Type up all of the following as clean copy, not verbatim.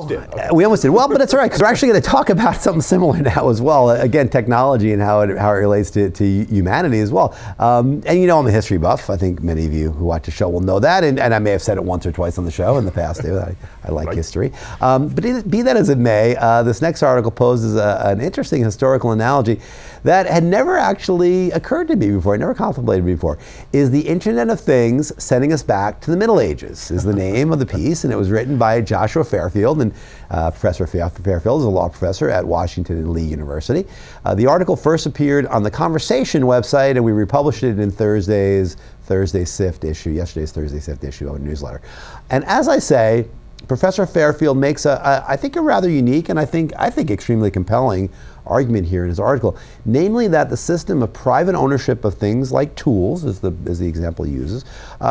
did. Okay. We almost did. Well, but it's all right, because we're actually going to talk about something similar now as well. Again, technology and how it relates to humanity as well. And you know, I'm a history buff. I think many of you who watch the show will know that, and I may have said it once or twice on the show in the past too. I like history. But be that as it may, this next article poses an interesting historical analogy that had never actually occurred to me before, I never contemplated before. Is the Internet of Things sending us back to the Middle Ages, is the name of the piece, and it was written by Joshua Fairfield, and Professor Fairfield is a law professor at Washington and Lee University. The article first appeared on the Conversation website, and we republished it in yesterday's Thursday Sift issue of a newsletter. And as I say, Professor Fairfield makes I think a rather unique and I think extremely compelling argument here in his article, namely that the system of private ownership of things like tools, as the example he uses,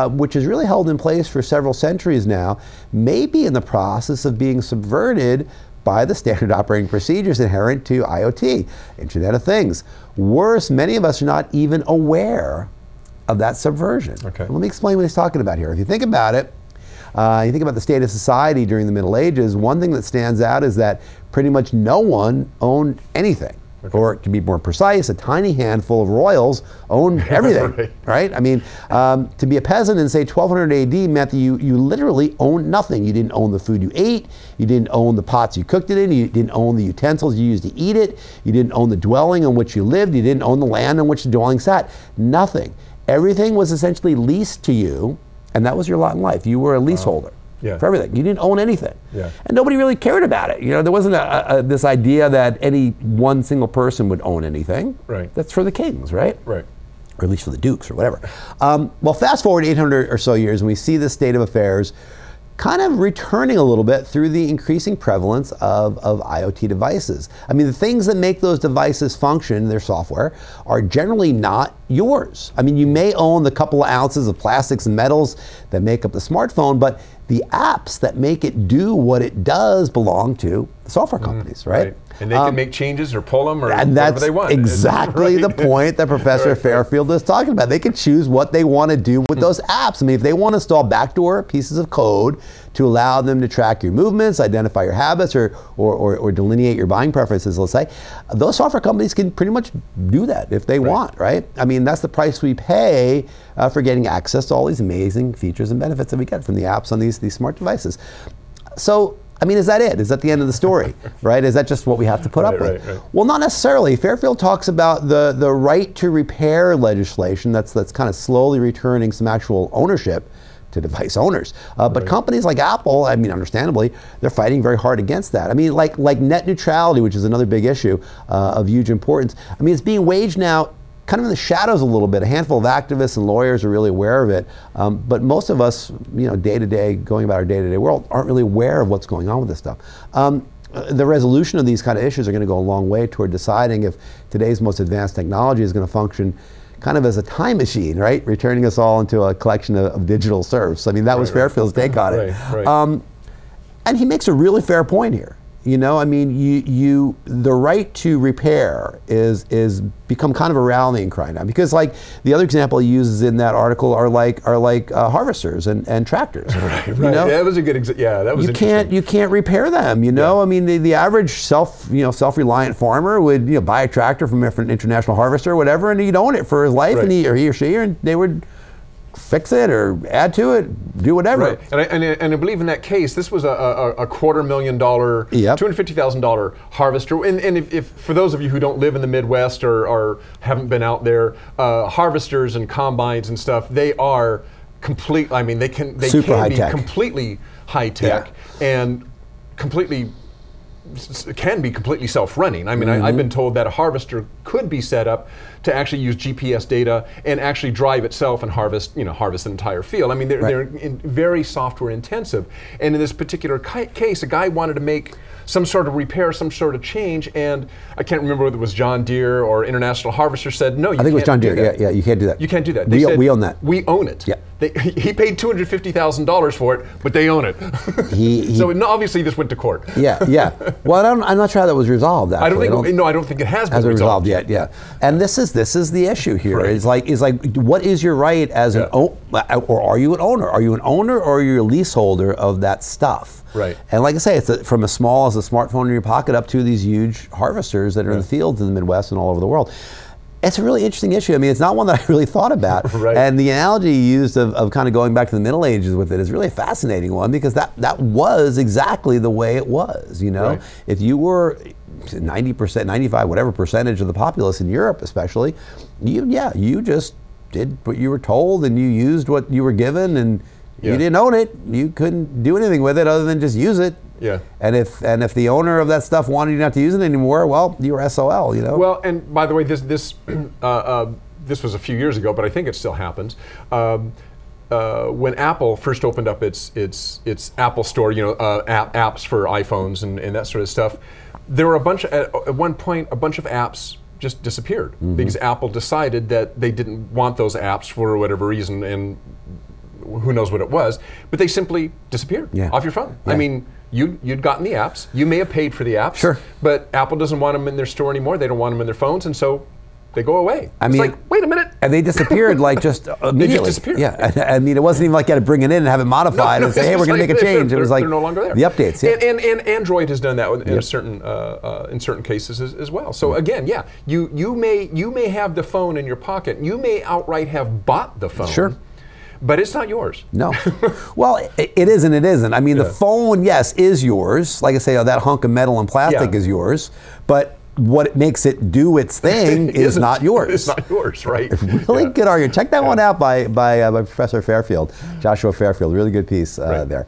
which is really held in place for several centuries now, may be in the process of being subverted by the standard operating procedures inherent to IoT, Internet of Things. Worse, many of us are not even aware of that subversion. Okay. Let me explain what he's talking about here. If you think about it, you think about the state of society during the Middle Ages, one thing that stands out is that pretty much no one owned anything. Okay. Or to be more precise, a tiny handful of royals owned everything, right? I mean, to be a peasant in, say, 1200 AD meant that you literally owned nothing. You didn't own the food you ate, you didn't own the pots you cooked it in, you didn't own the utensils you used to eat it, you didn't own the dwelling on which you lived, you didn't own the land on which the dwelling sat. Nothing. Everything was essentially leased to you, and that was your lot in life. You were a leaseholder for everything. You didn't own anything. Yeah. And nobody really cared about it. You know, there wasn't this idea that any one single person would own anything. Right. That's for the kings, right? Right. Or at least for the dukes or whatever. Well, fast forward 800 or so years, and we see this state of affairs kind of returning a little bit through the increasing prevalence of IoT devices. I mean, the things that make those devices function, their software, are generally not yours. I mean, you may own the couple of ounces of plastics and metals that make up the smartphone, but the apps that make it do what it does belong to the software companies, right? And they can make changes or pull them or and whatever they want. That's exactly the point that Professor Fairfield is talking about. They can choose what they want to do with those apps. I mean, if they want to install backdoor pieces of code to allow them to track your movements, identify your habits, or delineate your buying preferences, let's say, those software companies can pretty much do that if they want, right? I mean, that's the price we pay for getting access to all these amazing features and benefits that we get from the apps on these smart devices. So, I mean, is that it? Is that the end of the story, right? Is that just what we have to put up with? Right. Well, not necessarily. Fairfield talks about the right to repair legislation that's kind of slowly returning some actual ownership to device owners. But companies like Apple, I mean, understandably, they're fighting very hard against that. I mean, like net neutrality, which is another big issue of huge importance. I mean, it's being waged now kind of in the shadows a little bit. A handful of activists and lawyers are really aware of it, but most of us, you know, day to day, going about our day-to-day world, aren't really aware of what's going on with this stuff. The resolution of these kind of issues are going to go a long way toward deciding if today's most advanced technology is going to function kind of as a time machine, right? Returning us all into a collection of digital serfs. I mean, that was Fairfield's take on it. And he makes a really fair point here. You know, I mean, the right to repair is become kind of a rallying cry now, because like the other example he uses in that article are like harvesters and tractors. You know? That was a good example. Yeah, that was you can't repair them. You know, I mean, the average self-reliant farmer would buy a tractor from an international harvester or whatever, and he'd own it for his life, and he or she, and they would fix it or add to it, do whatever. Right. And I believe in that case, this was a $250,000, $250,000 harvester. And if for those of you who don't live in the Midwest or haven't been out there, harvesters and combines and stuff, they are complete. I mean, they can be completely high tech and completely self-running. I mean, I've been told that a harvester could be set up to actually use GPS data and actually drive itself and harvest an entire field. I mean, they're very software intensive. And in this particular case, a guy wanted to make some sort of repair, some sort of change, and I can't remember whether it was John Deere or International Harvester said, no, you can't do that. Yeah, you can't do that. You can't do that. We own that. We own it. Yeah. he paid $250,000 for it, but they own it. So obviously this went to court. Yeah. Well, I'm not sure how that was resolved. Actually. I don't think it has been resolved yet. Yeah. And this is the issue here. Right. It's like what is your right as an or are you an owner? Are you an owner or are you a leaseholder of that stuff? Right. And like I say, it's from as small as a smartphone in your pocket up to these huge harvesters that are in the fields in the Midwest and all over the world. It's a really interesting issue. I mean, it's not one that I really thought about. Right. And the analogy you used of kind of going back to the Middle Ages with it is really a fascinating one, because that was exactly the way it was. You know, right. If you were 90%, 95, whatever percentage of the populace in Europe, especially, you just did what you were told and you used what you were given, and you didn't own it. You couldn't do anything with it other than just use it. Yeah. And if the owner of that stuff wanted you not to use it anymore, well, you were SOL, you know. Well, and by the way, this was a few years ago, but I think it still happens. When Apple first opened up its Apple Store, you know, apps for iPhones and that sort of stuff, there were at one point a bunch of apps just disappeared because Apple decided that they didn't want those apps for whatever reason, and who knows what it was, but they simply disappeared off your phone. I mean, you'd gotten the apps, you may have paid for the apps, but Apple doesn't want them in their store anymore, they don't want them in their phones, and so they go away. It's like, wait a minute. And they disappeared like just immediately. They just disappeared. Yeah, I mean, it wasn't even like you had to bring it in and have it modified and say, hey, we're going to make a change. It was like, they're no longer there. The updates. And Android has done that in certain cases as well. So again, you may have the phone in your pocket, you may outright have bought the phone. Sure. But it's not yours. No. Well, it is and it isn't. I mean, the phone, yes, is yours. Like I say, that hunk of metal and plastic is yours. But what makes it do its thing is not yours. It's not yours, right? Really good argument. Check that one out by Professor Fairfield, Joshua Fairfield. Really good piece there.